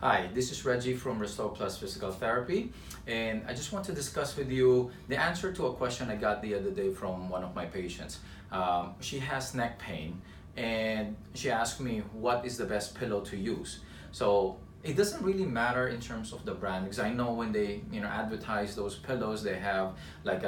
Hi, this is Reggie from Restore Plus Physical Therapy, and I just want to discuss with you the answer to a question I got the other day from one of my patients. She has neck pain, and she asked me what is the best pillow to use. So it doesn't really matter in terms of the brand, because I know when they advertise those pillows, they have like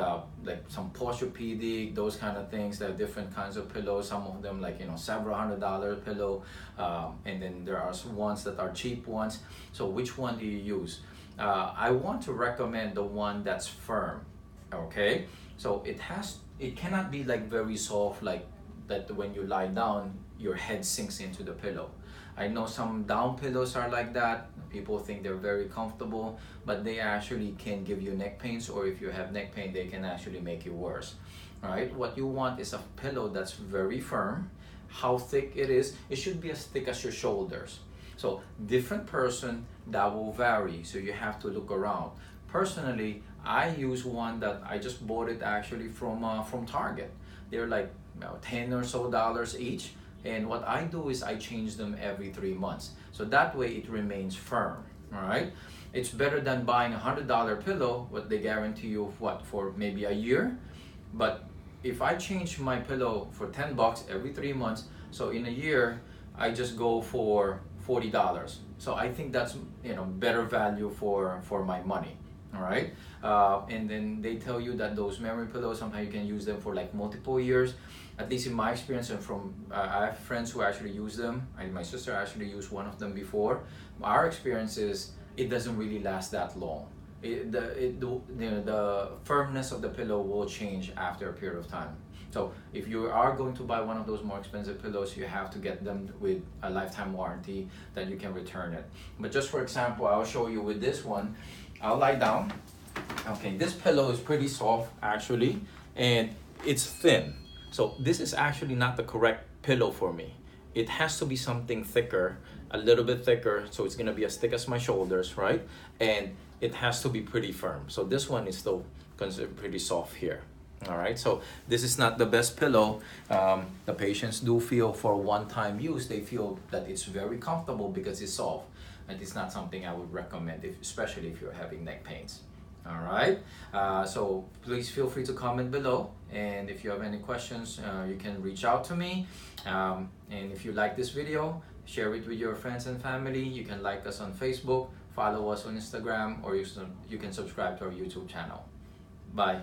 some posturepedic, those kind of things. They have different kinds of pillows. Some of them like several $100 pillow, and then there are ones that are cheap ones. So which one do you use? I want to recommend the one that's firm. Okay, so it cannot be like very soft, like that when you lie down your head sinks into the pillow. I know some down pillows are like that. People think they're very comfortable, but they actually can give you neck pains, or if you have neck pain, they can actually make it worse. All right, what you want is a pillow that's very firm. How thick it is, it should be as thick as your shoulders. So different person, that will vary, so you have to look around. Personally, I use one that I just bought it actually from Target. They're like $10 or so each. And what I do is I change them every 3 months. So that way it remains firm, all right? It's better than buying a $100 pillow, what they guarantee you for maybe a year. But if I change my pillow for $10 every 3 months, so in a year, I just go for $40. So I think that's better value for my money. All right, and then they tell you that those memory pillows, sometimes you can use them for like multiple years. At least in my experience, and from I have friends who actually use them. My sister actually used one of them before. Our experience is it doesn't really last that long. The firmness of the pillow will change after a period of time. So if you are going to buy one of those more expensive pillows, you have to get them with a lifetime warranty that you can return it. But just for example, I'll show you with this one. I'll lie down. Okay, this pillow is pretty soft actually, and it's thin. So this is actually not the correct pillow for me. It has to be something thicker, a little bit thicker, so it's gonna be as thick as my shoulders, right? And it has to be pretty firm. So this one is still considered pretty soft here. All right, so this is not the best pillow. The patients do feel for one-time use, they feel that it's very comfortable because it's soft. And it's not something I would recommend, especially if you're having neck pains. All right, so please feel free to comment below, and if you have any questions, you can reach out to me. And if you like this video, share it with your friends and family. You can like us on Facebook, follow us on Instagram, or you can subscribe to our YouTube channel. Bye.